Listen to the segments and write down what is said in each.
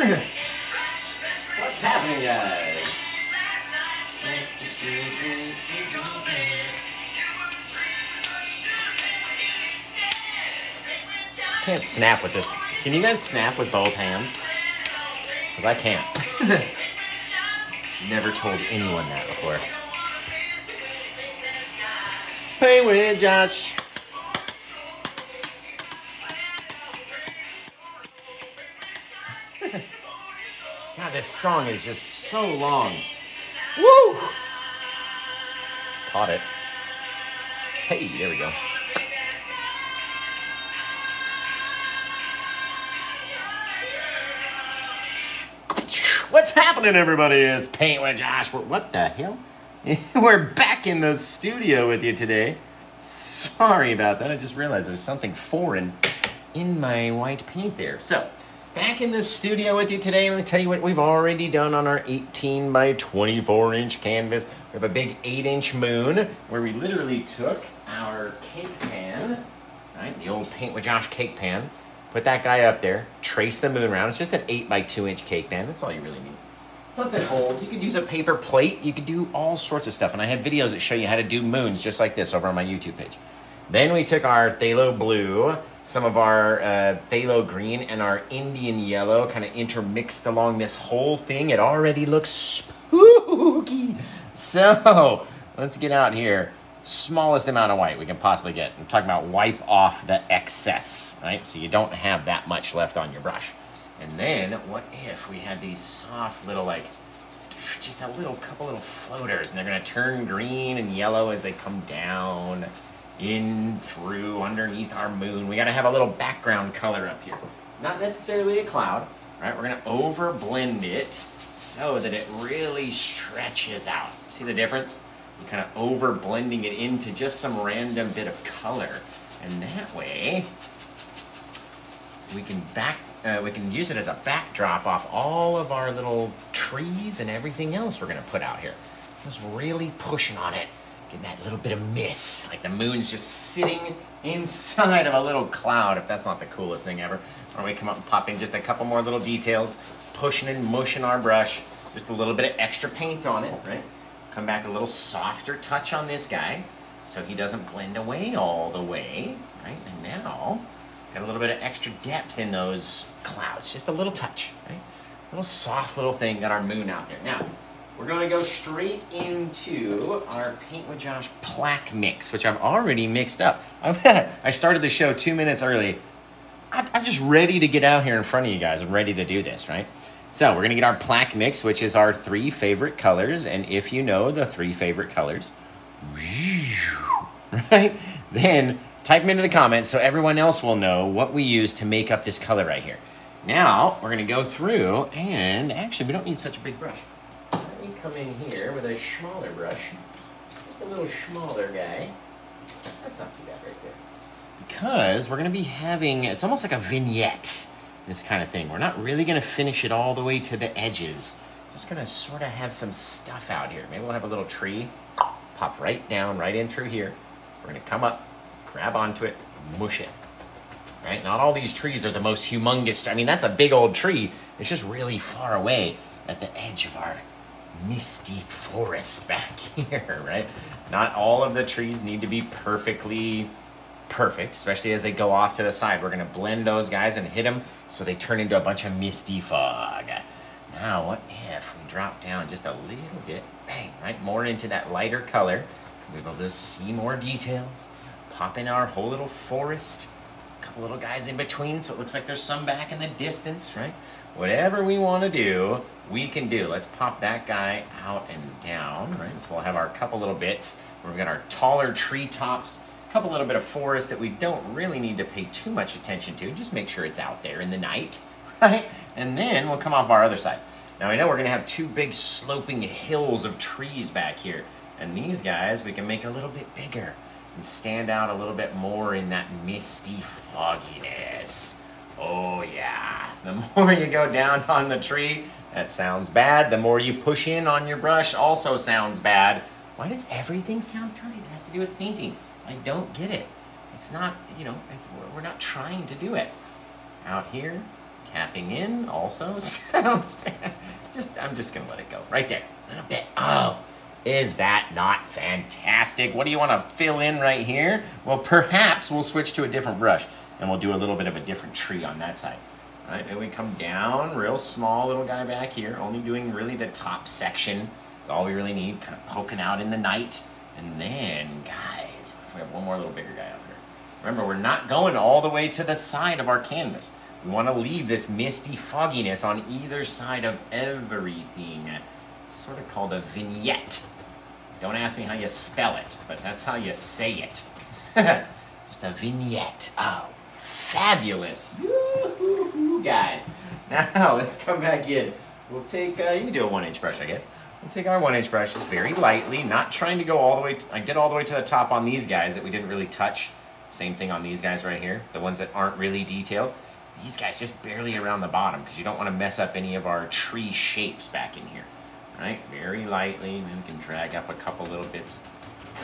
What's happening, guys? Can't snap with this. Can you guys snap with both hands? Because I can't. Never told anyone that before. Paint with Josh. God, this song is just so long. Woo! Caught it. Hey, there we go. What's happening, everybody? It's Paint with Josh. What the hell? We're back in the studio with you today. Sorry about that. I just realized there's something foreign in my white paint there. So, back in the studio with you today. Let me tell you what we've already done on our 18 by 24 inch canvas. We have a big 8-inch moon where we literally took our cake pan, right? The old Paint with Josh cake pan. Put that guy up there, trace the moon around. It's just an 8 by 2 inch cake pan. That's all you really need. Something old. You could use a paper plate. You could do all sorts of stuff. And I have videos that show you how to do moons just like this over on my YouTube page. Then we took our phthalo blue, some of our phthalo green, and our Indian yellow, kind of intermixed along this whole thing. It already looks spooky. So let's get out here. Smallest amount of white we can possibly get. I'm talking about wipe off the excess, right? So you don't have that much left on your brush. And then what if we had these soft little, like, just a couple little floaters, and they're gonna turn green and yellow as they come down in through underneath our moon. We gotta have a little background color up here. Not necessarily a cloud, right? We're gonna over blend it so that it really stretches out. See the difference? You're kind of over blending it into just some random bit of color. And that way, we can use it as a backdrop off all of our little trees and everything else we're gonna put out here. Just really pushing on it. Get that little bit of mist, like the moon's just sitting inside of a little cloud, if that's not the coolest thing ever. Or we come up and pop in just a couple more little details, pushing and mushing our brush, just a little bit of extra paint on it, right? Come back a little softer touch on this guy, so he doesn't blend away all the way, right? And now, got a little bit of extra depth in those clouds, just a little touch, right? A little soft little thing, got our moon out there. Now, we're gonna go straight into our Paint with Josh plaque mix, which I've already mixed up. I started the show 2 minutes early. I'm just ready to get out here in front of you guys. I'm ready to do this, right? So we're gonna get our plaque mix, which is our 3 favorite colors. And if you know the 3 favorite colors, right? Then type them into the comments so everyone else will know what we use to make up this color right here. Now, we're gonna go through, and actually we don't need such a big brush. Let me come in here with a smaller brush. Just a little smaller guy. That's not too bad right there. Because we're gonna be having, it's almost like a vignette, this kind of thing. We're not really gonna finish it all the way to the edges. Just gonna sort of have some stuff out here. Maybe we'll have a little tree, pop right down, right in through here. So we're gonna come up, grab onto it, mush it, right? Not all these trees are the most humongous. I mean, that's a big old tree. It's just really far away at the edge of our misty forest back here, right? Not all of the trees need to be perfectly perfect, especially as they go off to the side. We're gonna blend those guys and hit them so they turn into a bunch of misty fog. Now, what if we drop down just a little bit, bang, right? More into that lighter color. We're able to see more details. Pop in our whole little forest. A couple little guys in between so it looks like there's some back in the distance, right? Whatever we want to do, we can do. Let's pop that guy out and down, right? So we'll have our couple little bits where we've got our taller treetops, a couple little bit of forest that we don't really need to pay too much attention to. Just make sure it's out there in the night, right? And then we'll come off our other side. Now I know we're gonna have 2 big sloping hills of trees back here. And these guys we can make a little bit bigger and stand out a little bit more in that misty fogginess. Oh yeah, the more you go down on the tree, that sounds bad. The more you push in on your brush also sounds bad. Why does everything sound dirty that has to do with painting? I don't get it. It's not, you know, we're not trying to do it. Out here, Tapping in also sounds bad. I'm just gonna let it go. Right there, a little bit. Oh, is that not fantastic? What do you want to fill in right here? Well, perhaps we'll switch to a different brush and we'll do a little bit of a different tree on that side. All right, then we come down, real small little guy back here, only doing really the top section. That's all we really need, kind of poking out in the night. And then, guys, if we have one more little bigger guy up here. Remember, we're not going all the way to the side of our canvas. We want to leave this misty fogginess on either side of everything. It's sort of called a vignette. Don't ask me how you spell it, but that's how you say it. Just a vignette. Oh, fabulous. Yoo-hoo-hoo, guys. Now, let's come back in. We'll take, you can do a 1-inch brush, I guess. We'll take our 1-inch brush just very lightly, not trying to go all the way, I did all the way to the top on these guys that we didn't really touch. Same thing on these guys right here, the ones that aren't really detailed. These guys just barely around the bottom because you don't want to mess up any of our tree shapes back in here. All right, very lightly, and then we can drag up a couple little bits.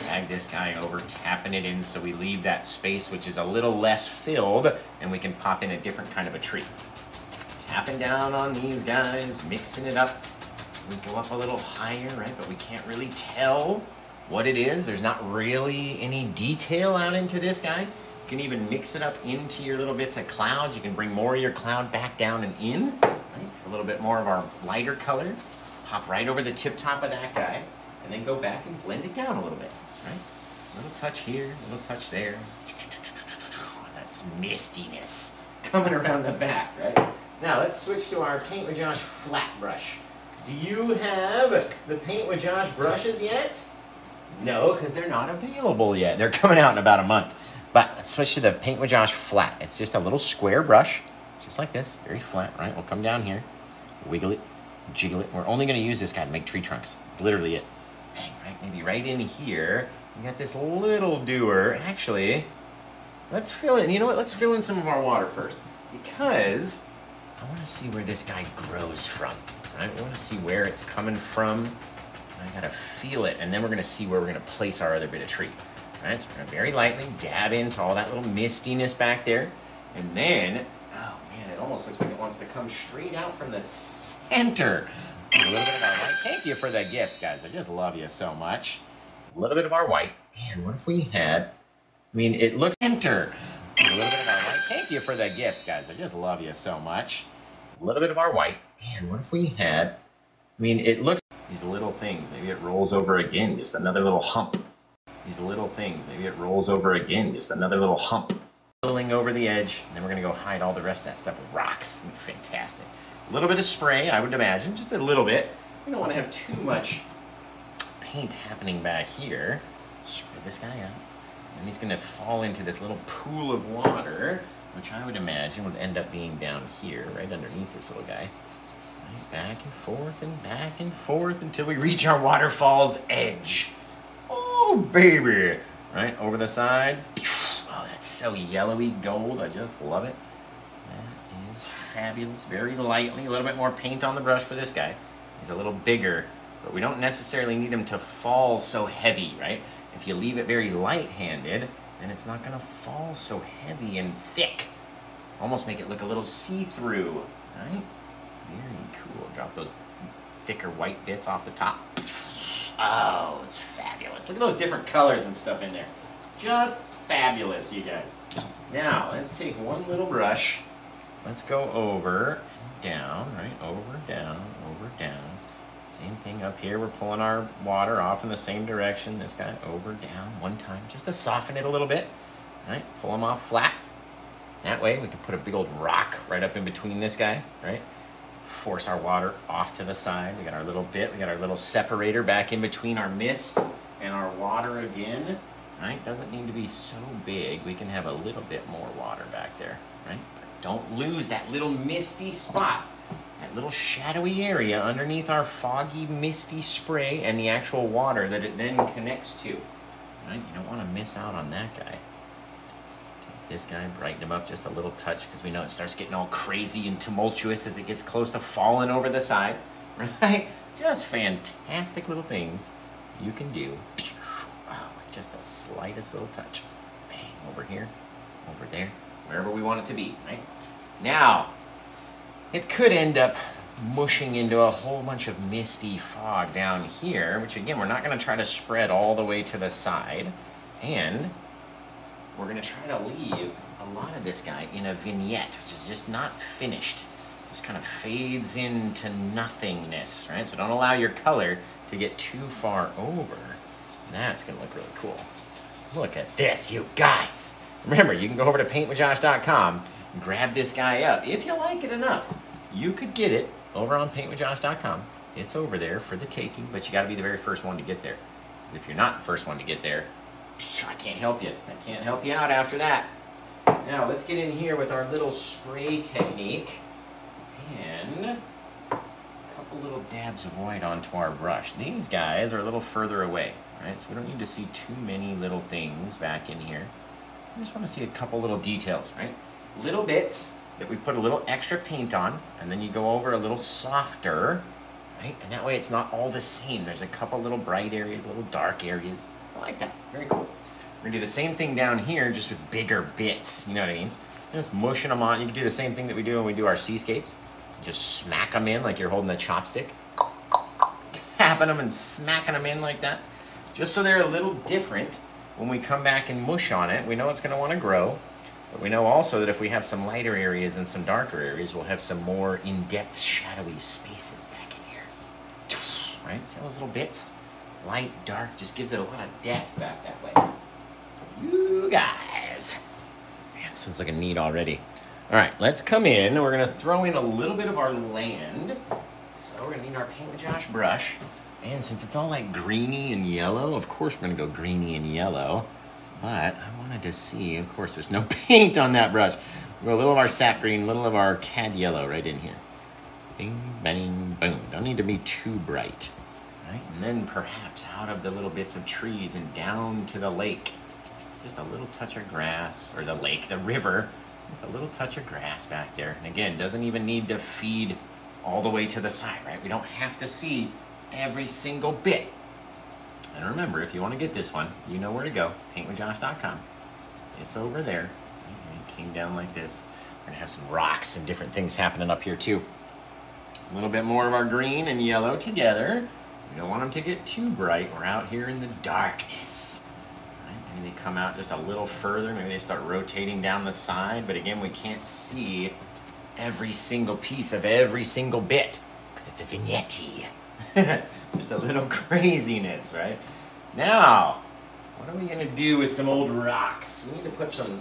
Drag this guy over, tapping it in so we leave that space which is a little less filled, and we can pop in a different kind of a tree. Tapping down on these guys, mixing it up. We go up a little higher, right, but we can't really tell what it is. There's not really any detail out into this guy. You can even mix it up into your little bits of clouds. You can bring more of your cloud back down and in. Right? A little bit more of our lighter color. Pop right over the tip top of that guy. And then go back and blend it down a little bit. Right? A little touch here, a little touch there. That's mistiness coming around the back, right? Now let's switch to our Paint with Josh flat brush. Do you have the Paint with Josh brushes yet? No, because they're not available yet. They're coming out in about a month. But let's switch to the Paint with Josh flat. It's just a little square brush, just like this, very flat, right? We'll come down here, wiggle it, jiggle it. We're only going to use this guy to make tree trunks. It's literally it. Bang, right? Maybe right in here, we got this little doer. Actually, let's fill in, you know what? Let's fill in some of our water first, because I want to see where this guy grows from, right? We want to see where it's coming from. I got to feel it, and then we're going to see where we're going to place our other bit of tree. Right, so we're going to very lightly dab into all that little mistiness back there. And then, oh man, it almost looks like it wants to come straight out from the center. A little bit of our white. Thank you for the gifts, guys. I just love you so much. A little bit of our white. Man, what if we had, I mean, it looks center. A little bit of our white. Thank you for the gifts, guys. I just love you so much. A little bit of our white. Man, what if we had, I mean, it looks, these little things. Maybe it rolls over again, just another little hump. These little things, maybe it rolls over again, just another little hump. Pulling over the edge, and then we're gonna go hide all the rest of that stuff with rocks. Fantastic. A little bit of spray, I would imagine, just a little bit. We don't wanna have too much paint happening back here. Spread this guy out. And he's gonna fall into this little pool of water, which I would imagine would end up being down here, right underneath this little guy. Right, back and forth until we reach our waterfall's edge. Oh, baby. Right, over the side. Oh, that's so yellowy gold. I just love it. That is fabulous. Very lightly. A little bit more paint on the brush for this guy. He's a little bigger, but we don't necessarily need him to fall so heavy, right? If you leave it very light-handed, then it's not going to fall so heavy and thick. Almost make it look a little see-through, right? Very cool. Drop those thicker white bits off the top. Oh, it's fabulous. Look at those different colors and stuff in there. Just fabulous, you guys. Now, let's take one little brush. Let's go over, down, right? Over, down, Same thing up here. We're pulling our water off in the same direction. This guy over, down, one time, just to soften it a little bit. Right? Pull them off flat. That way, we can put a big old rock right up in between this guy, right? Force our water off to the side. We got our little bit, we got our little separator back in between our mist and our water again, right? Doesn't need to be so big. We can have a little bit more water back there, right? But don't lose that little misty spot, that little shadowy area underneath our foggy, misty spray and the actual water that it then connects to, right? You don't want to miss out on that guy. This guy, brighten him up just a little touch because we know it starts getting all crazy and tumultuous as it gets close to falling over the side, right? Just fantastic little things you can do. Oh, with just the slightest little touch. Bang, over here, over there, wherever we want it to be, right? Now, it could end up mushing into a whole bunch of misty fog down here, which again, we're not going to try to spread all the way to the side. And we're going to try to leave a lot of this guy in a vignette, which is just not finished. Just kind of fades into nothingness, right? So don't allow your color to get too far over. That's going to look really cool. Look at this, you guys. Remember, you can go over to PaintWithJosh.com and grab this guy up. If you like it enough, you could get it over on PaintWithJosh.com. It's over there for the taking, but you got to be the very first one to get there. Because if you're not the first one to get there, I can't help you. I can't help you out after that. Now, let's get in here with our little spray technique. And a couple little dabs of white onto our brush. These guys are a little further away, right? So we don't need to see too many little things back in here. I just want to see a couple little details, right? Little bits that we put a little extra paint on, and then you go over a little softer, right? And that way it's not all the same. There's a couple little bright areas, little dark areas. I like that. Very cool. We're going to do the same thing down here, just with bigger bits. You know what I mean? Just mushing them on. You can do the same thing that we do when we do our seascapes. Just smack them in like you're holding a chopstick. Tapping them and smacking them in like that. Just so they're a little different. When we come back and mush on it, we know it's going to want to grow. But we know also that if we have some lighter areas and some darker areas, we'll have some more in-depth shadowy spaces back in here. Right? See all those little bits? Light, dark, just gives it a lot of depth back that way. You guys. Man, this one's looking neat already. All right, let's come in. We're going to throw in a little bit of our land. So we're going to need our Paint with Josh brush. And since it's all like greeny and yellow, of course we're going to go greeny and yellow. But I wanted to see, of course, there's no paint on that brush. We'll go a little of our sap green, a little of our cad yellow right in here. Bing, bang, boom. Don't need to be too bright. Right? And then perhaps out of the little bits of trees and down to the lake. Just a little touch of grass, or the lake, the river. It's a little touch of grass back there. And again, doesn't even need to feed all the way to the side, right? We don't have to see every single bit. And remember, if you want to get this one, you know where to go. PaintWithJosh.com. It's over there. And it came down like this. We're going to have some rocks and different things happening up here too. A little bit more of our green and yellow together. We don't want them to get too bright. We're out here in the darkness. Maybe they come out just a little further. Maybe they start rotating down the side. But again, we can't see every single piece of every single bit because it's a vignette. Just a little craziness, right? Now, what are we going to do with some old rocks? We need to put some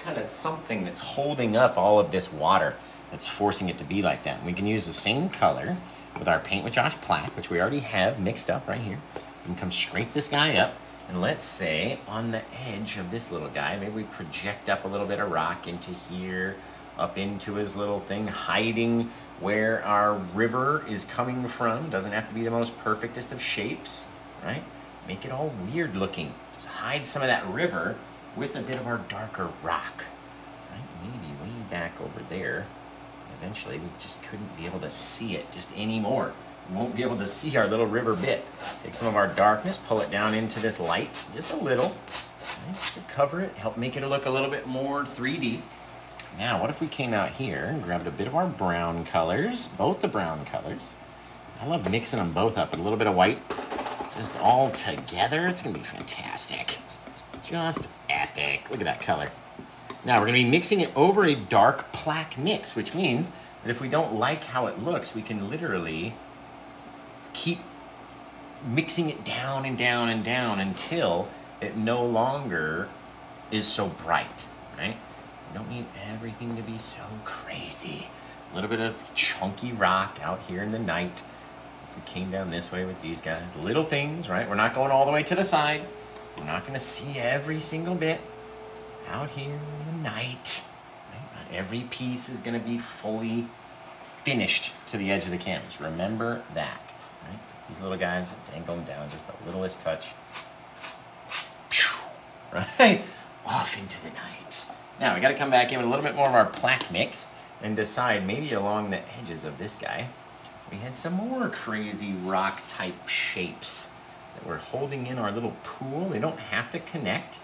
kind of something that's holding up all of this water that's forcing it to be like that. And we can use the same color with our Paint with Josh plaque, which we already have mixed up right here. We can come scrape this guy up. And let's say on the edge of this little guy, maybe we project up a little bit of rock into here, up into his little thing, hiding where our river is coming from. Doesn't have to be the most perfectest of shapes, right? Make it all weird looking. Just hide some of that river with a bit of our darker rock, right? Maybe way back over there. Eventually, we just couldn't be able to see it just anymore. We won't be able to see our little river bit. Take some of our darkness, pull it down into this light, just a little, right, to cover it, help make it look a little bit more 3D. Now, what if we came out here and grabbed a bit of our brown colors, both the brown colors. I love mixing them both up with a little bit of white, just all together. It's gonna be fantastic. Just epic. Look at that color. Now, we're gonna be mixing it over a dark plaque mix, which means that if we don't like how it looks, we can literally keep mixing it down and down and down until it no longer is so bright, right? We don't need everything to be so crazy. A little bit of chunky rock out here in the night. If we came down this way with these guys, little things, right? We're not going all the way to the side. We're not gonna see every single bit out here in the night. Right? Not every piece is gonna be fully finished to the edge of the canvas. Remember that. Right? These little guys, dangle them down just the littlest touch. Right? Off into the night. Now we got to come back in with a little bit more of our plaque mix and decide maybe along the edges of this guy we had some more crazy rock type shapes that we're holding in our little pool. They don't have to connect,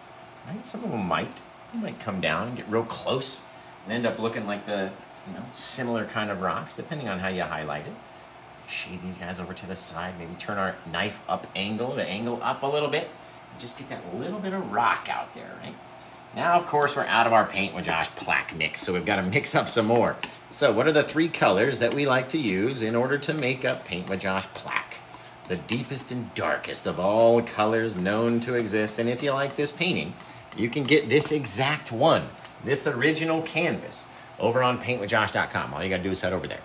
right? Some of them might. They might come down and get real close and end up looking like the you know, similar kind of rocks, depending on how you highlight it. Shade these guys over to the side, maybe turn our knife up angle, the angle up a little bit, and just get that little bit of rock out there, right? Now, of course, we're out of our Paint with Josh plaque mix, so we've got to mix up some more. So what are the 3 colors that we like to use in order to make up Paint with Josh plaque? The deepest and darkest of all colors known to exist. And if you like this painting, you can get this exact one, this original canvas, over on PaintWithJosh.com. All you got to do is head over there.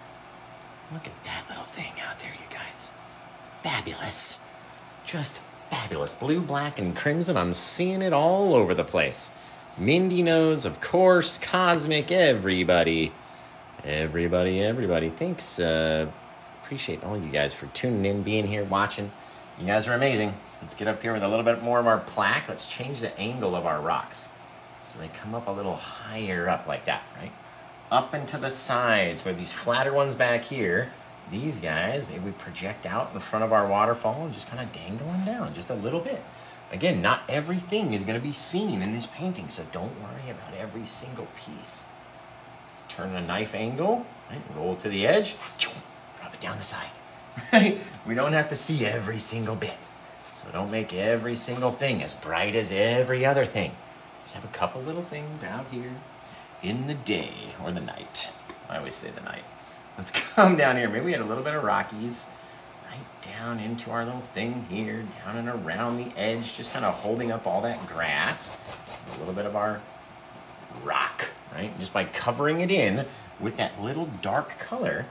Look at that little thing out there, you guys. Fabulous. Just fabulous. Blue, black, and crimson. I'm seeing it all over the place. Mindy knows, of course. Cosmic, everybody. Everybody. Thanks. Appreciate all you guys for tuning in, being here, watching. You guys are amazing. Let's get up here with a little bit more of our plaque. Let's change the angle of our rocks so they come up a little higher up like that, right? Up and to the sides, where these flatter ones back here, these guys, maybe we project out in front of our waterfall and just kind of dangle them down just a little bit. Again, not everything is going to be seen in this painting, so don't worry about every single piece. Let's turn a knife angle, right? Roll to the edge, drop it down the side. Right? We don't have to see every single bit, so don't make every single thing as bright as every other thing. Just have a couple little things out here in the day or the night. I always say the night. Let's come down here. Maybe we had a little bit of Rockies right down into our little thing here, down and around the edge, just kind of holding up all that grass. A little bit of our rock, right? Just by covering it in with that little dark color,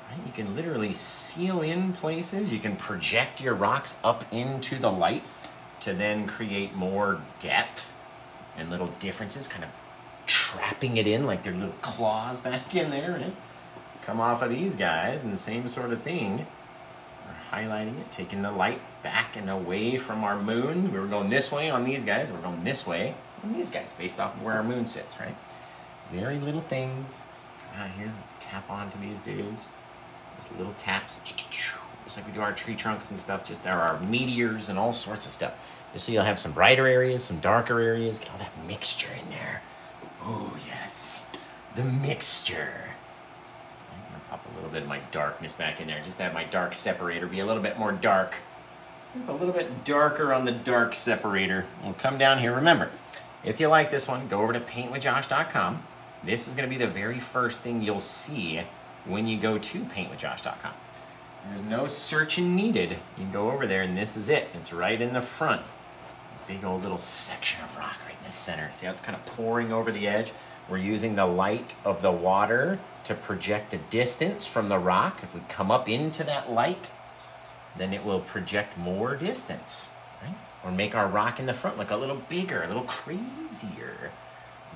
right? You can literally seal in places. You can project your rocks up into the light to then create more depth and little differences, kind of trapping it in like their little claws back in there, and come off of these guys and the same sort of thing. We're highlighting it, taking the light back and away from our moon. We were going this way on these guys, we're going this way on these guys based off of where our moon sits, right? Very little things. Come out here, let's tap onto these dudes. Just little taps, just like we do our tree trunks and stuff, just our meteors and all sorts of stuff. Just so you'll have some brighter areas, some darker areas, get all that mixture in there. Oh, yes, the mixture. I'm going to pop a little bit of my darkness back in there, just to have my dark separator be a little bit more dark. Just a little bit darker on the dark separator. We'll come down here. Remember, if you like this one, go over to PaintWithJosh.com. This is going to be the very first thing you'll see when you go to PaintWithJosh.com. There's no searching needed. You can go over there, and this is it. It's right in the front. Big old little section of rock right in the center. See how it's kind of pouring over the edge? We're using the light of the water to project a distance from the rock. If we come up into that light, then it will project more distance, right? Or make our rock in the front look a little bigger, a little crazier.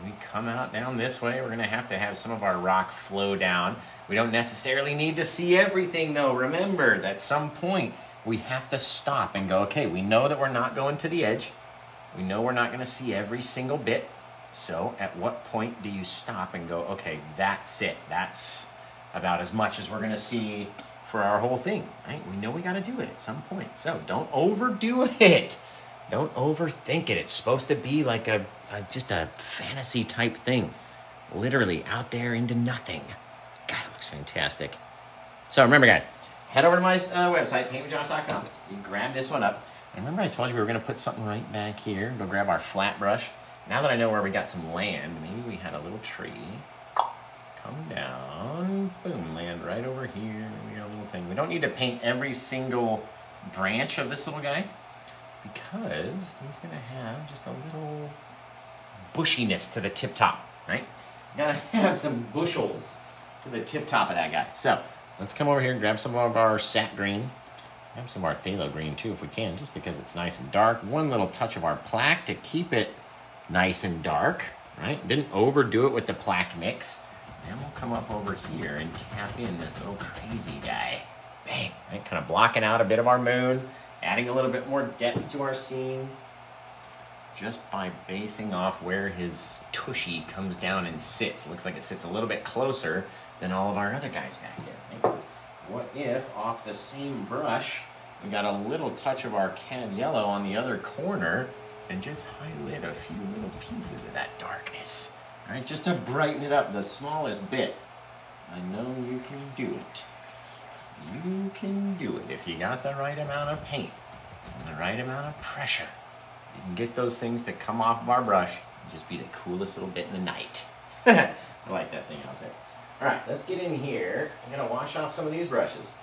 When we come out down this way, we're going to have some of our rock flow down. We don't necessarily need to see everything, though. Remember, at some point, we have to stop and go, okay, we know that we're not going to the edge. We know we're not going to see every single bit. So at what point do you stop and go, okay, that's it. That's about as much as we're going to see for our whole thing, right? We know we got to do it at some point. So don't overdo it. Don't overthink it. It's supposed to be like just a fantasy type thing. Literally out there into nothing. God, it looks fantastic. So remember, guys, head over to my website, PaintWithJosh.com. You can grab this one up. And remember I told you we were going to put something right back here. Go grab our flat brush. Now that I know where we got some land, maybe we had a little tree. Come down. Boom, land right over here. We got a little thing. We don't need to paint every single branch of this little guy because he's going to have just a little bushiness to the tip top, right? You got to have some bushels to the tip top of that guy. So let's come over here and grab some of our sap green. Grab some of our phthalo green too if we can, just because it's nice and dark. One little touch of our plaque to keep it nice and dark, right? Didn't overdo it with the plaque mix. Then we'll come up over here and tap in this little crazy guy. Bang, right? Kind of blocking out a bit of our moon, adding a little bit more depth to our scene, just by basing off where his tushy comes down and sits. Looks like it sits a little bit closer than all of our other guys back there, right? What if, off the same brush, we got a little touch of our cad yellow on the other corner and just highlight a few little pieces of that darkness, right? Just to brighten it up the smallest bit. I know you can do it. You can do it if you got the right amount of paint and the right amount of pressure. You can get those things that come off of our brush and just be the coolest little bit in the night. I like that thing out there. All right, let's get in here. I'm gonna wash off some of these brushes.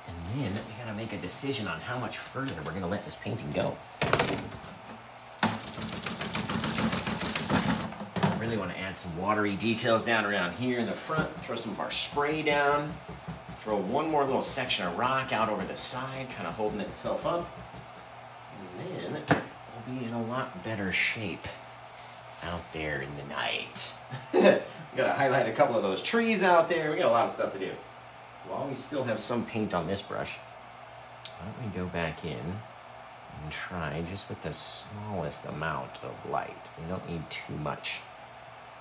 And then we gotta make a decision on how much further we're gonna let this painting go. I really wanna add some watery details down around here in the front, throw some of our spray down, throw one more little section of rock out over the side, kind of holding itself up. And then we'll be in a lot better shape out there in the night. We gotta highlight a couple of those trees out there. We got a lot of stuff to do. While we still have some paint on this brush, why don't we go back in and try just with the smallest amount of light. We don't need too much.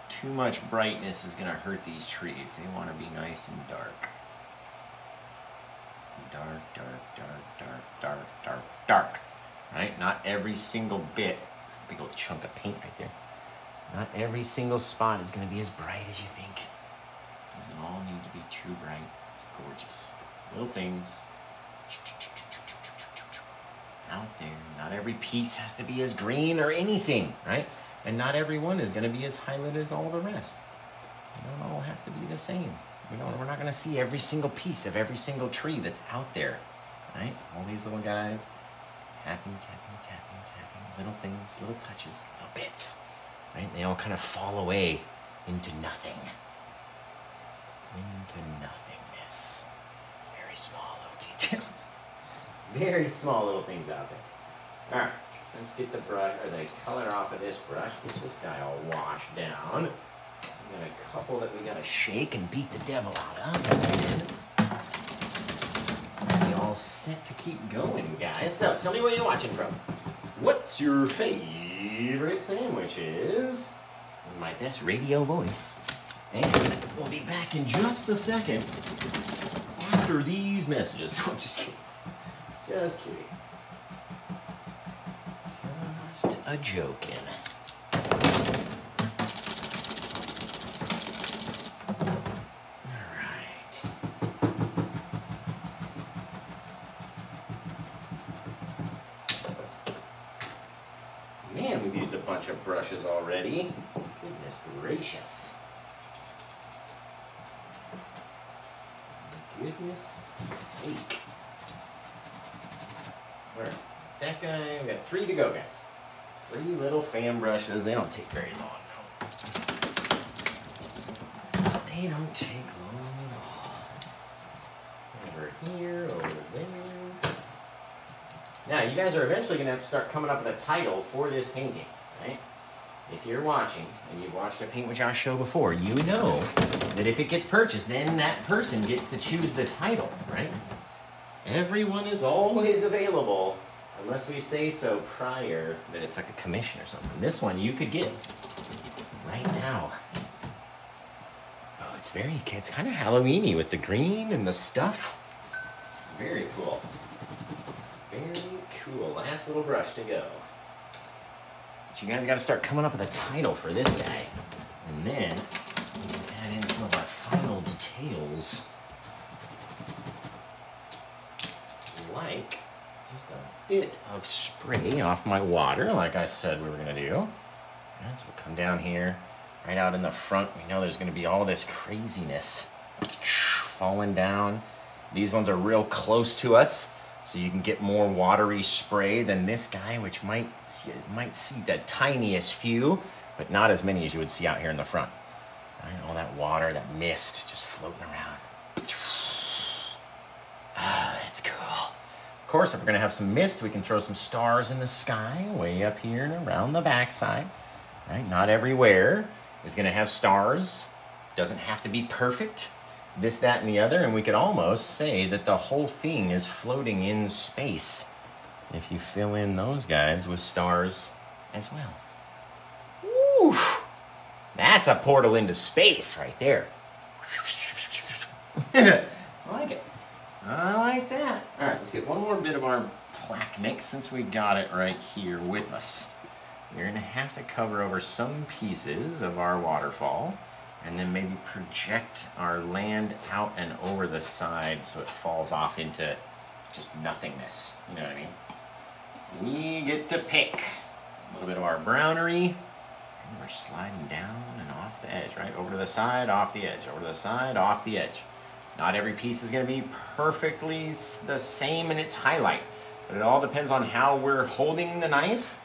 Too much brightness is gonna hurt these trees. They wanna be nice and dark. Dark, dark, dark, dark, dark, dark, dark. Right? Not every single bit, big old chunk of paint right there. Not every single spot is gonna be as bright as you think. Doesn't all need to be too bright. It's gorgeous. Little things out there. Not every piece has to be as green or anything, right? And not every one is going to be as highlighted as all the rest. They don't all have to be the same. We're not going to see every single piece of every single tree that's out there, right? All these little guys, tapping, tapping, tapping, tapping, little things, little touches, little bits, right? They all kind of fall away into nothing. Into nothingness. Very small little details. Very small little things out there. All right, let's get the brush or the color off of this brush. Get this guy all washed down. We got a couple that we gotta shake and beat the devil out of. And we all set to keep going, guys. So tell me where you're watching from. What's your favorite sandwiches? In my best radio voice. And we'll be back in just a second after these messages. I'm just kidding. Just kidding. Just a joking. All right. Man, we've used a bunch of brushes already. Goodness gracious. Goodness sake. All right, that guy, we got 3 to go, guys. 3 little fan brushes. They don't take very long, no. They don't take long at all. Over here, over there. Now, you guys are eventually going to have to start coming up with a title for this painting, right? If you're watching, and you've watched a Paint with Josh show before, you know that if it gets purchased, then that person gets to choose the title, right? Everyone is always available, unless we say so prior that it's like a commission or something. This one you could get right now. Oh, it's kind of Halloween-y with the green and the stuff. Very cool. Very cool. Last little brush to go. But you guys got to start coming up with a title for this guy. And then add in some of our final details. Like just a bit of spray off my water, like I said we were going to do. And so we'll come down here, right out in the front. We know there's going to be all this craziness falling down. These ones are real close to us, so you can get more watery spray than this guy, which might see the tiniest few, but not as many as you would see out here in the front. Right? All that water, that mist just floating around. Ah, that's cool. Of course, if we're going to have some mist, we can throw some stars in the sky way up here and around the backside. Right? Not everywhere is going to have stars. Doesn't have to be perfect. This, that, and the other, and we could almost say that the whole thing is floating in space if you fill in those guys with stars as well. Woo! That's a portal into space right there. I like it. I like that. All right, let's get one more bit of our plaque mix since we got it right here with us. We're going to have to cover over some pieces of our waterfall. and then maybe project our land out and over the side so it falls off into just nothingness. You know what I mean? We get to pick a little bit of our brownery, and we're sliding down and off the edge, right? Over to the side, off the edge, over to the side, off the edge. Not every piece is going to be perfectly the same in its highlight, but it all depends on how we're holding the knife,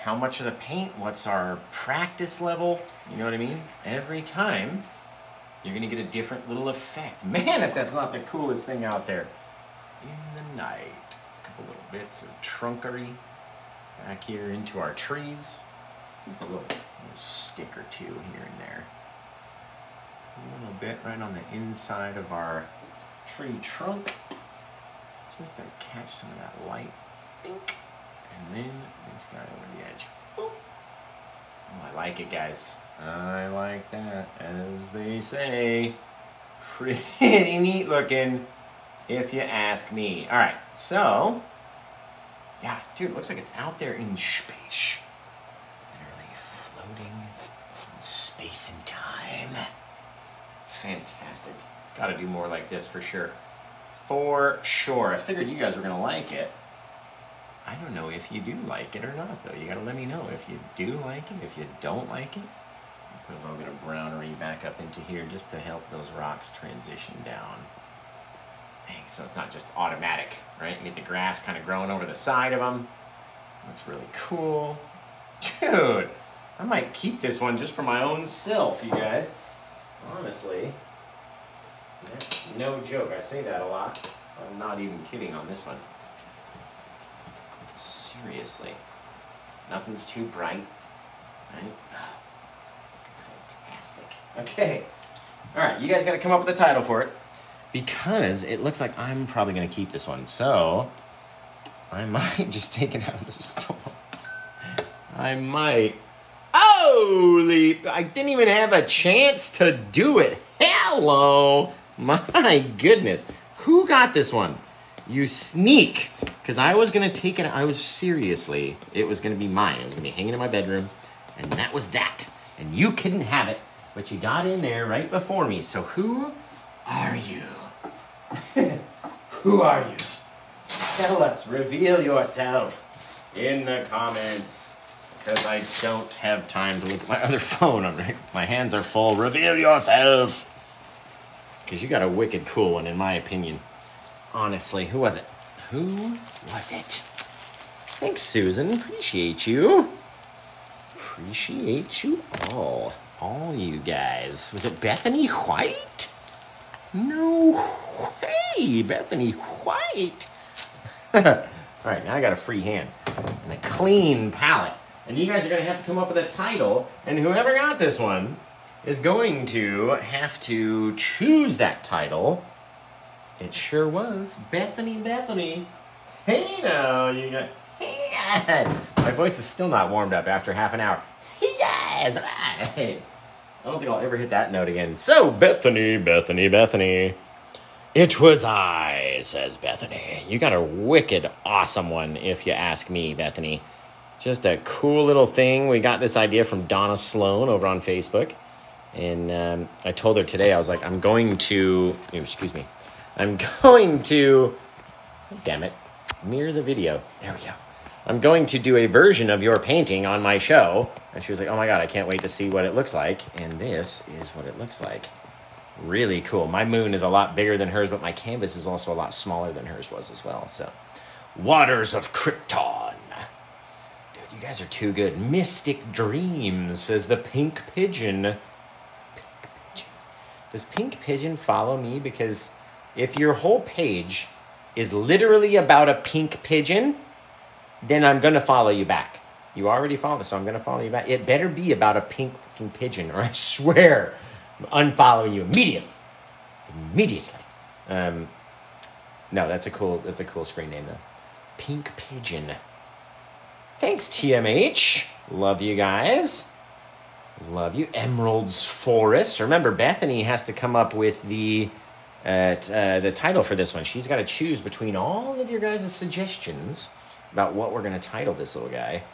how much of the paint, what's our practice level, you know what I mean? Every time, you're going to get a different little effect. Man, if that's not the coolest thing out there. In the night, a couple little bits of trunkery back here into our trees. Just a little stick or two here and there. A little bit right on the inside of our tree trunk, just to catch some of that light. Bink. And then this guy over the edge. Boop. Oh, I like it, guys. I like that, as they say. Pretty neat looking, if you ask me. All right, so, yeah, dude, looks like it's out there in space. Literally floating in space and time. Fantastic. Got to do more like this for sure. For sure. I figured you guys were going to like it. I don't know if you do like it or not, though. You got to let me know if you do like it, if you don't like it. Put a little bit of brownery back up into here just to help those rocks transition down. Dang, so it's not just automatic, right? You get the grass kind of growing over the side of them. Looks really cool. Dude, I might keep this one just for my own self, you guys. Honestly, that's no joke. I say that a lot. I'm not even kidding on this one. Seriously. Nothing's too bright. Right? Fantastic. Okay. Alright, you guys got to come up with a title for it. Because it looks like I'm probably going to keep this one. So, I might just take it out of the store. I might. Holy, I didn't even have a chance to do it. Hello. My goodness. Who got this one? You sneak. Because I was going to take it. I was seriously. It was going to be mine. It was going to be hanging in my bedroom. And that was that. And you couldn't have it. But you got in there right before me. So who are you? Who are you? Tell us. Reveal yourself in the comments. Because I don't have time to look at my other phone. My hands are full. Reveal yourself. Because you got a wicked cool one, in my opinion. Honestly, who was it? Who was it? Thanks, Susan. Appreciate you. Appreciate you all. All you guys. Was it Bethany White? No way. Bethany White. All right, now I got a free hand. And a clean palette. And you guys are going to have to come up with a title, and whoever got this one is going to have to choose that title. It sure was Bethany. Hey now, you got... Hey, my voice is still not warmed up after half an hour. Hey guys, right. I don't think I'll ever hit that note again. So, Bethany. It was I, says Bethany. You got a wicked awesome one, if you ask me, Bethany. Just a cool little thing. We got this idea from Donna Sloan over on Facebook. And I told her today, I was like, I'm going to, damn it, mirror the video. There we go. I'm going to do a version of your painting on my show. And she was like, oh my God, I can't wait to see what it looks like. And this is what it looks like. Really cool. My moon is a lot bigger than hers, but my canvas is also a lot smaller than hers was as well. So, Waters of Krypton. You guys are too good. Mystic Dreams, says the Pink Pigeon. Pink Pigeon. Does Pink Pigeon follow me? Because if your whole page is literally about a pink pigeon, then I'm going to follow you back. You already follow, so I'm going to follow you back. It better be about a pink pigeon, or I swear I'm unfollowing you immediately. No, that's a cool screen name, though. Pink Pigeon. Thanks, TMH. Love you guys. Love you. Emerald's Forest. Remember, Bethany has to come up with the title for this one. She's got to choose between all of your guys' suggestions about what we're going to title this little guy.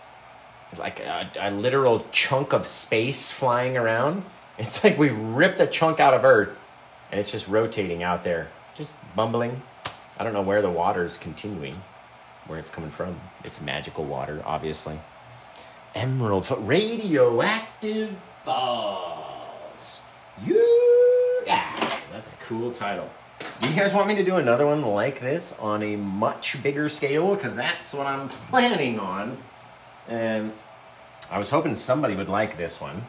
Like a literal chunk of space flying around. It's like we ripped a chunk out of Earth, and it's just rotating out there, just bumbling. I don't know where the water's continuing, where it's coming from. It's magical water, obviously. Emerald, radioactive falls. You guys, that's a cool title. Do you guys want me to do another one like this on a much bigger scale? Because that's what I'm planning on. And I was hoping somebody would like this one.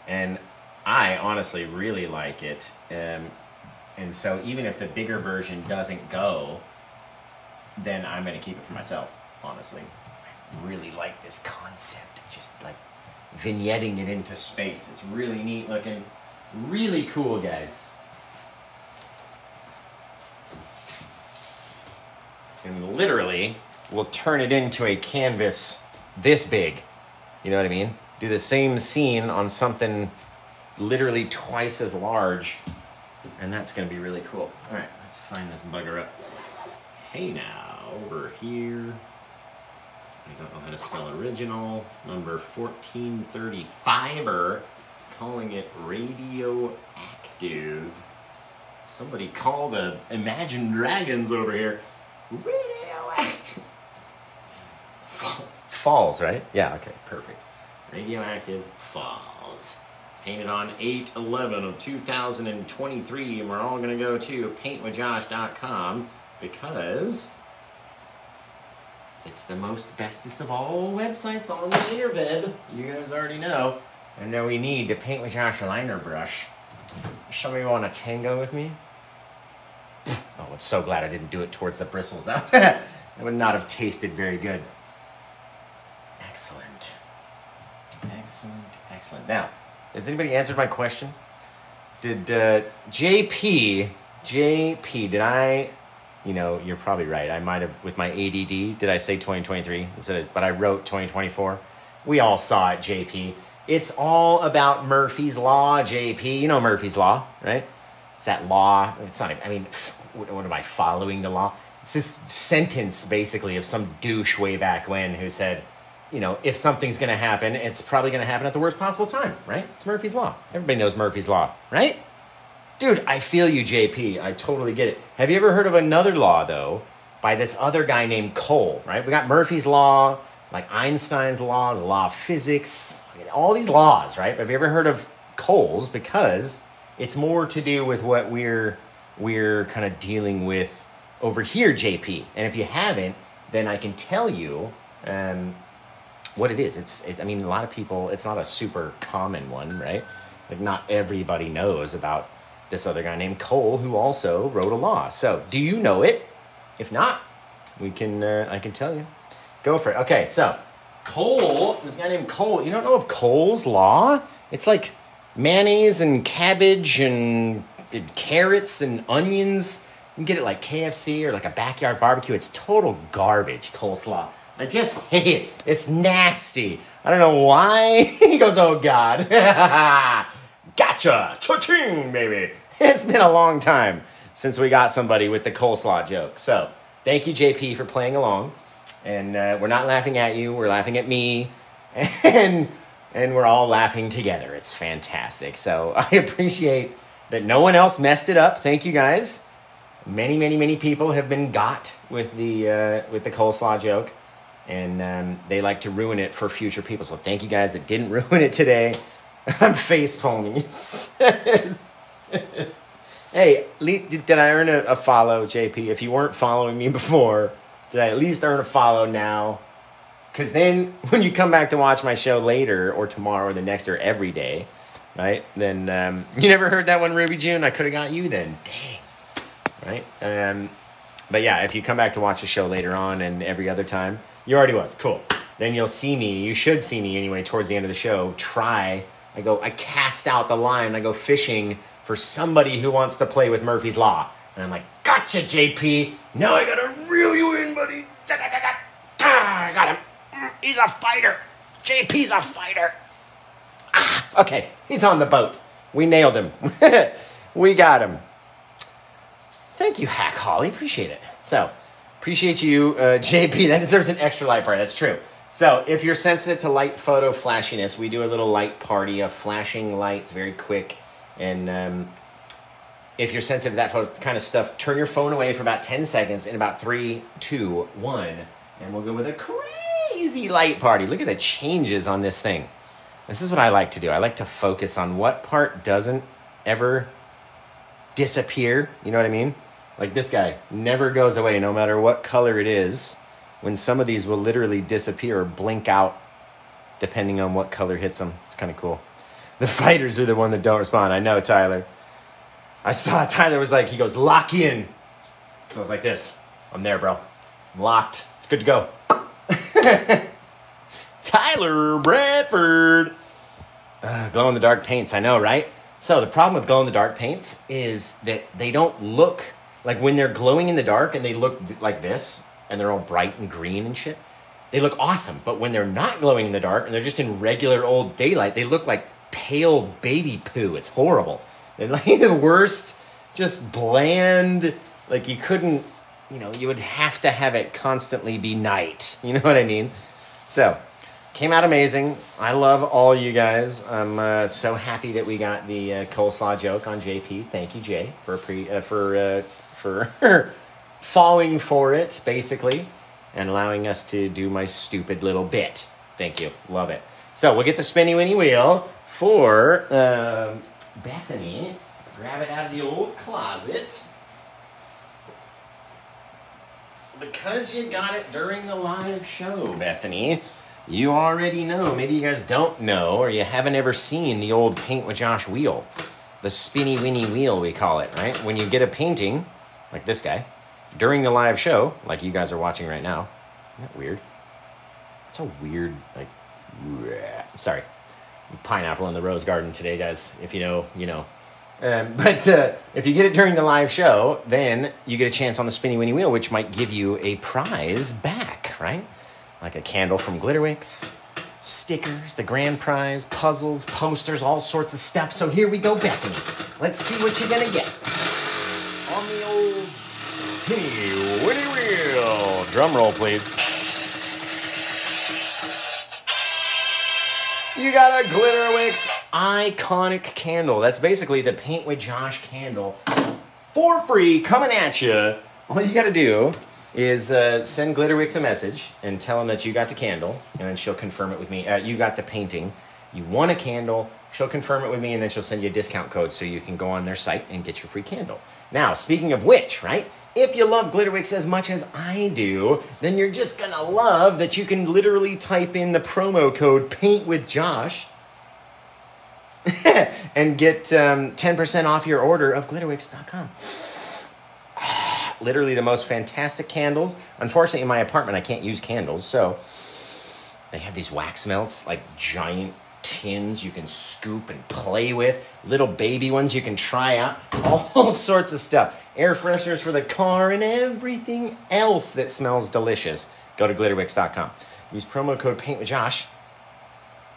And I honestly really like it. And so even if the bigger version doesn't go, then I'm going to keep it for myself, honestly. I really like this concept of just like vignetting it into space. It's really neat looking. Really cool, guys. And literally, we'll turn it into a canvas this big. You know what I mean? Do the same scene on something literally twice as large. And that's going to be really cool. All right, let's sign this bugger up. Hey now, over here. I don't know how to spell original. Number 1435er. Calling it radioactive. Somebody call the Imagine Dragons over here. Radioactive. Falls. It's falls, right? Yeah, okay, perfect. Radioactive falls. Painted on 8/11 of 2023, and we're all gonna go to PaintWithJosh.com because it's the most bestest of all websites on the interweb. You guys already know. And then we need the Paint with Josh liner brush. Somebody want to tango with me? Oh, I'm so glad I didn't do it towards the bristles. That would not have tasted very good. Excellent. Excellent, excellent. Now, has anybody answered my question? Did JP, did I, you know, you're probably right. I might have, with my ADD, did I say 2023? But I wrote 2024. We all saw it, JP. It's all about Murphy's Law, JP. You know Murphy's Law, right? It's that law. It's not, I mean, what am I following the law? It's this sentence, basically, of some douche way back when who said, you know, if something's going to happen, it's probably going to happen at the worst possible time, right? It's Murphy's Law. Everybody knows Murphy's Law, right? Dude, I feel you, JP. I totally get it. Have you ever heard of another law, though, by this other guy named Cole, right? We got Murphy's Law, like Einstein's laws, the law of physics, all these laws, right? Have you ever heard of Cole's? Because it's more to do with what we're kind of dealing with over here, JP. And if you haven't, then I can tell you what it is. I mean, a lot of people, it's not a super common one, right? Like not everybody knows about this other guy named Cole who also wrote a law. So do you know it? If not, I can tell you. Go for it. Okay, so Cole, this guy named Cole, you don't know of Cole's Law? It's like mayonnaise and cabbage and carrots and onions. You can get it like KFC or like a backyard barbecue. It's total garbage, coleslaw. I just hate it. It's nasty. I don't know why. He goes, oh God. Gotcha. Cha-ching, baby. It's been a long time since we got somebody with the coleslaw joke. So thank you, JP, for playing along. And we're not laughing at you. We're laughing at me. And we're all laughing together. It's fantastic. So I appreciate that no one else messed it up. Thank you, guys. Many, many, many people have been got with the coleslaw joke. And they like to ruin it for future people. So thank you guys that didn't ruin it today. I'm face palming. Hey, did I earn a follow, JP? If you weren't following me before, did I at least earn a follow now? Because then when you come back to watch my show later or tomorrow or the next or every day, right? Then you never heard that one, Ruby June? I could have got you then. Dang. Right? But yeah, if you come back to watch the show later on and every other time, you already was. Cool. Then you'll see me. You should see me anyway towards the end of the show. I cast out the line. I go fishing for somebody who wants to play with Murphy's Law. And I'm like, gotcha, JP. Now I gotta reel you in, buddy. I got him. He's a fighter. JP's a fighter. Okay, he's on the boat. We nailed him. We got him. Thank you, Hack Holly. Appreciate it. So, appreciate you, JP. That deserves an extra light bar. That's true. So if you're sensitive to light photo flashiness, we do a little light party of flashing lights, very quick. And if you're sensitive to that kind of stuff, turn your phone away for about 10 seconds in about 3, 2, 1. And we'll go with a crazy light party. Look at the changes on this thing. This is what I like to do. I like to focus on what part doesn't ever disappear. You know what I mean? Like this guy never goes away no matter what color it is. When some of these will literally disappear or blink out depending on what color hits them. It's kind of cool. The fighters are the one that don't respond. I know, Tyler. I saw Tyler was like, he goes, lock in. So I was like this. I'm there, bro. I'm locked. It's good to go. Tyler Bradford. Glow-in-the-dark paints. I know, right? So the problem with glow-in-the-dark paints is that they don't look like when they're glowing in the dark and they look like this and they're all bright and green and shit. They look awesome. But when they're not glowing in the dark and they're just in regular old daylight, they look like pale baby poo. It's horrible. They're like the worst, just bland, like you couldn't, you know, you would have to have it constantly be night. You know what I mean? So, came out amazing. I love all you guys. I'm so happy that we got the coleslaw joke on JP. Thank you, Jay, for falling for it, basically, and allowing us to do my stupid little bit. Thank you. Love it. So, we'll get the spinny winny wheel for Bethany. Grab it out of the old closet. Because you got it during the live show, Bethany, you already know. Maybe you guys don't know, or you haven't ever seen the old Paint with Josh wheel. The spinny winny wheel, we call it, right? When you get a painting, like this guy, during the live show, like you guys are watching right now. Isn't that weird? That's a weird, like, sorry. Pineapple in the rose garden today, guys. If you know, you know. But if you get it during the live show, then you get a chance on the spinny winny wheel, which might give you a prize back, right? Like a candle from Glitterwix, stickers, the grand prize, puzzles, posters, all sorts of stuff. So here we go, Bethany. Let's see what you're gonna get on the old spinny winny wheel. Drum roll, please. You got a Glitterwix iconic candle. That's basically the Paint with Josh candle for free, coming at you. All you got to do is send Glitterwix a message and tell them that you got the candle, and then she'll confirm it with me. You got the painting. You want a candle. She'll confirm it with me, and then she'll send you a discount code so you can go on their site and get your free candle. Now, speaking of which, right? If you love Glitterwix as much as I do, then you're just going to love that you can literally type in the promo code PaintWithJosh and get 10% off your order of Glitterwix.com. Literally the most fantastic candles. Unfortunately, in my apartment, I can't use candles, so they have these wax melts, like giant tins you can scoop and play with, little baby ones you can try out, all sorts of stuff. Air fresheners for the car and everything else that smells delicious. Go to glitterwix.com. Use promo code PaintWithJosh.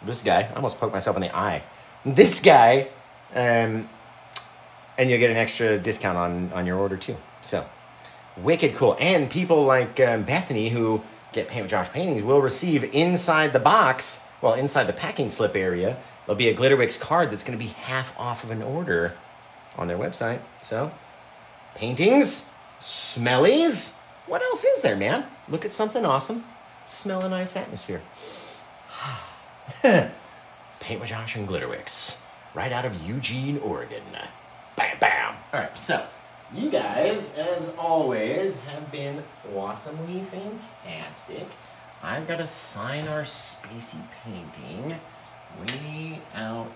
This guy, I almost poked myself in the eye. This guy, and you'll get an extra discount on your order too. So, wicked cool. And people like Bethany who get Paint with Josh paintings will receive inside the box, well, inside the packing slip area, there'll be a Glitterwix card that's going to be half off of an order on their website. So, paintings, smellies. What else is there, man? Look at something awesome. Smell a nice atmosphere. Paint with Josh and Glitterwix. Right out of Eugene, Oregon. Bam, bam. All right, so you guys, as always, have been awesomely fantastic. I've got to sign our spacey painting way out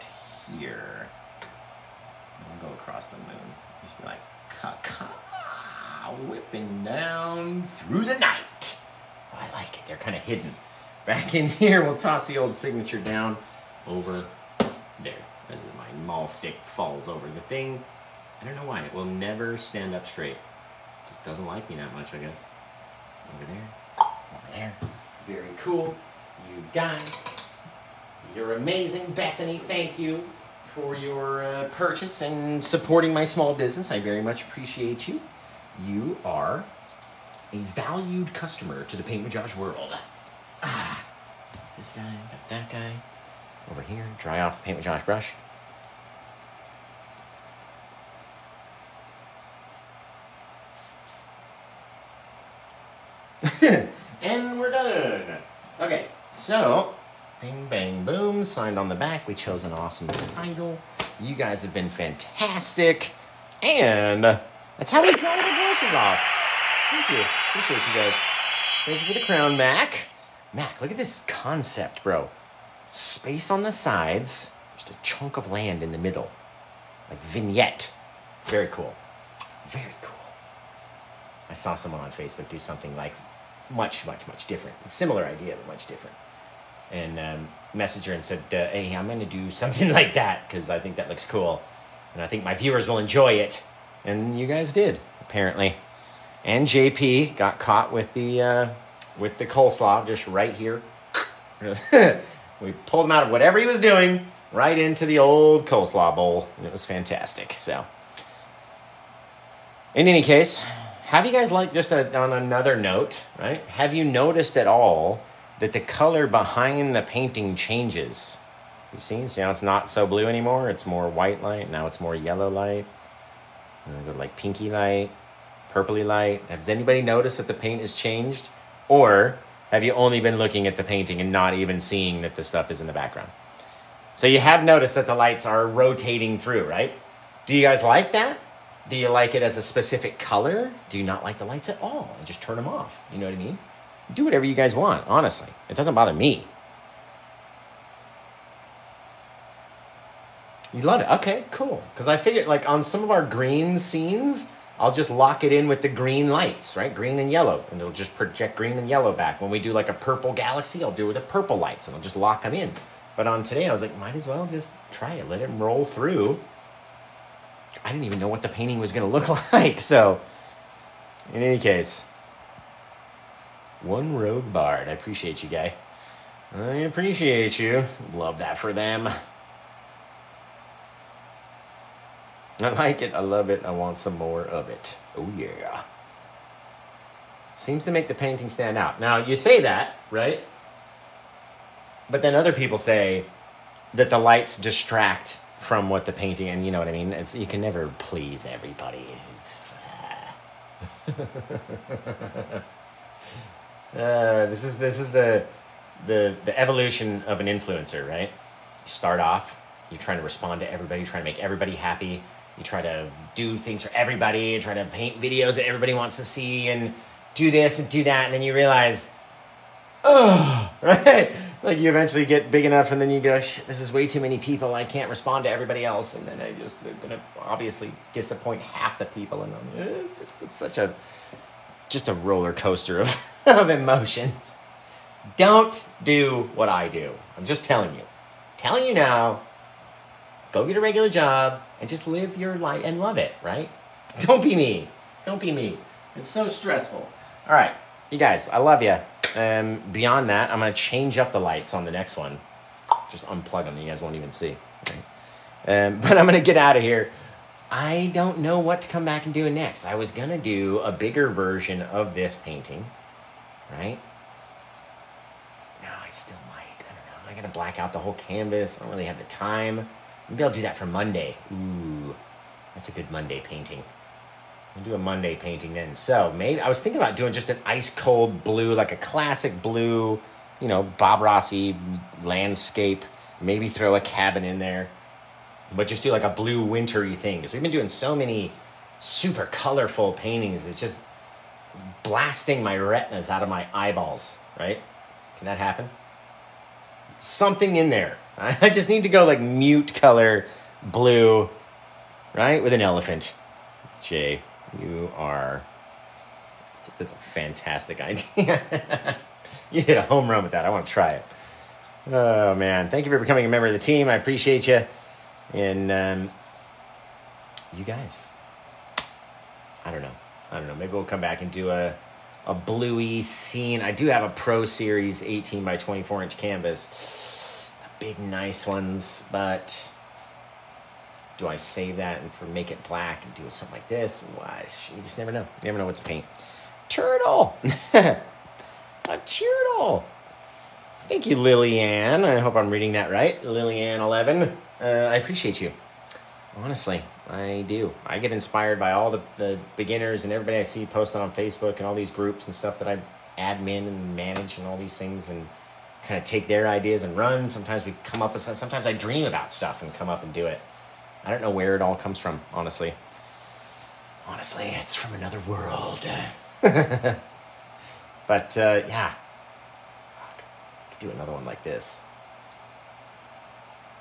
here. I'm going to go across the moon. Just be like, ka-ka, whipping down through the night. Oh, I like it. They're kind of hidden. Back in here, we'll toss the old signature down over there. As my maul stick falls over the thing. I don't know why. It will never stand up straight. Just doesn't like me that much, I guess. Over there. Over there. Very cool. You guys. You're amazing. Bethany, thank you for your purchase and supporting my small business. I very much appreciate you. You are a valued customer to the Paint with Josh world. this guy, got that guy. Over here, dry off the Paint with Josh brush. And we're done. Okay, so, bing, bang, boom, signed on the back. We chose an awesome title. You guys have been fantastic. And that's how we dry the brushes off. Thank you. Appreciate you guys. Thank you for the crown, Mac. Mac, look at this concept, bro. Space on the sides, just a chunk of land in the middle. Like vignette. It's very cool. Very cool. I saw someone on Facebook do something like much different. A similar idea, but much different. And messaged her and said, hey, I'm going to do something like that because I think that looks cool. And I think my viewers will enjoy it. And you guys did, apparently. And JP got caught with the coleslaw just right here. We pulled him out of whatever he was doing right into the old coleslaw bowl. And it was fantastic. So, in any case, have you guys on another note, right? Have you noticed at all that the color behind the painting changes? You see now it's not so blue anymore. It's more white light. Now it's more yellow light. And then go to like pinky light, purpley light. Has anybody noticed that the paint has changed? Or have you only been looking at the painting and not even seeing that the stuff is in the background? So you have noticed that the lights are rotating through, right? Do you guys like that? Do you like it as a specific color? Do you not like the lights at all? And just turn them off. You know what I mean? Do whatever you guys want, honestly. It doesn't bother me. You love it? Okay, cool. Because I figured, like, on some of our green scenes, I'll just lock it in with the green lights, right? Green and yellow. And it'll just project green and yellow back. When we do, like, a purple galaxy, I'll do it with the purple lights, and I'll just lock them in. But on today, I was like, might as well just try it. Let it roll through. I didn't even know what the painting was going to look like. So, in any case, one rogue bard. I appreciate you, guy. I appreciate you. Love that for them. I like it. I love it. I want some more of it. Oh, yeah. Seems to make the painting stand out. Now, you say that, right? But then other people say that the lights distract from what the painting, and you know what I mean? You can never please everybody. This is the evolution of an influencer, right? You start off, you're trying to respond to everybody, trying to make everybody happy. You try to do things for everybody, try to paint videos that everybody wants to see, and do this and do that, and then you realize, oh, right? Like you eventually get big enough, and then you go, shit, this is way too many people. I can't respond to everybody else, and then I'm gonna obviously disappoint half the people, and it's such a roller coaster of emotions. Don't do what I do. I'm just telling you. Telling you now, go get a regular job and just live your life and love it, right? Don't be me. Don't be me. It's so stressful. All right, you guys, I love you. Beyond that, I'm going to change up the lights on the next one. Just unplug them. You guys won't even see. Right? But I'm going to get out of here. I don't know what to come back and do next. I was going to do a bigger version of this painting, right? No, I still might. I don't know. I'm going to black out the whole canvas. I don't really have the time. Maybe I'll do that for Monday. Ooh, that's a good Monday painting. I'll do a Monday painting then. So maybe I was thinking about doing just an ice cold blue, like a classic blue, you know, Bob Rossi landscape. Maybe throw a cabin in there. But just do like a blue wintry thing. Because we've been doing so many super colorful paintings. It's just blasting my retinas out of my eyeballs, right? Can that happen? Something in there. I just need to go like mute color blue, right? With an elephant. Jay, you are... That's a fantastic idea. You hit a home run with that. I want to try it. Oh, man. Thank you for becoming a member of the team. I appreciate you. And you guys, I don't know. Maybe we'll come back and do a bluey scene. I do have a Pro Series 18 by 24 inch canvas. The big nice ones, but do I save that and make it black and do something like this? Why? You just never know. You never know what to paint. Turtle! A turtle! Thank you, Lillian. I hope I'm reading that right. Lillian11. I appreciate you. Honestly, I do. I get inspired by all the beginners and everybody I see posting on Facebook and all these groups and stuff that I admin and manage and all these things, and kind of take their ideas and run. Sometimes we come up with some, sometimes I dream about stuff and come up and do it. I don't know where it all comes from, honestly. Honestly, it's from another world. But, yeah. I could do another one like this.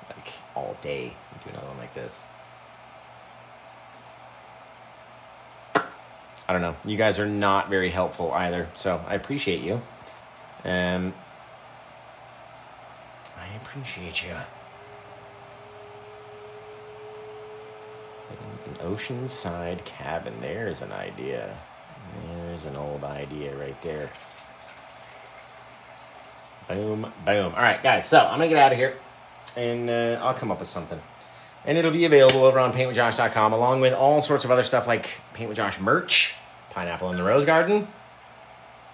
Like, all day. Do another one like this. I don't know. You guys are not very helpful either, so I appreciate you. I appreciate you. An oceanside cabin. There's an idea. There's an old idea right there. Boom, boom. All right, guys, so I'm going to get out of here, and I'll come up with something. And it'll be available over on PaintWithJosh.com, along with all sorts of other stuff like Paint with Josh merch, Pineapple in the Rose Garden.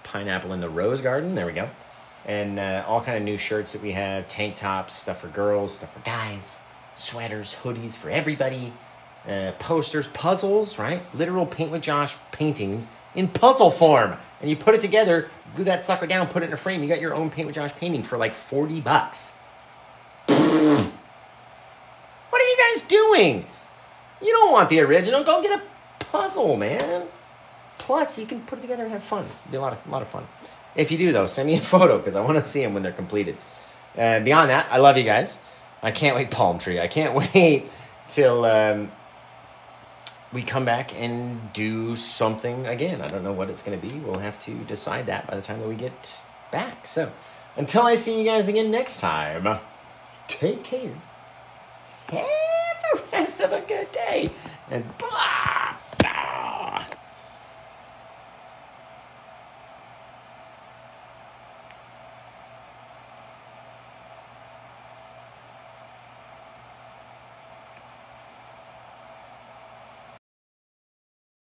Pineapple in the Rose Garden. There we go. And all kind of new shirts that we have. Tank tops, stuff for girls, stuff for guys. Sweaters, hoodies for everybody. Posters, puzzles, right? Literal Paint with Josh paintings in puzzle form. And you put it together, glue that sucker down, put it in a frame. You got your own Paint with Josh painting for like $40. What are you guys doing? You don't want the original. Go get a puzzle, man. Plus, you can put it together and have fun. It'll be a lot of fun. If you do, though, send me a photo because I want to see them when they're completed. Beyond that, I love you guys. I can't wait, palm tree. I can't wait till we come back and do something again. I don't know what it's going to be. We'll have to decide that by the time that we get back. So, until I see you guys again next time, take care. Have the rest of a good day. And bye.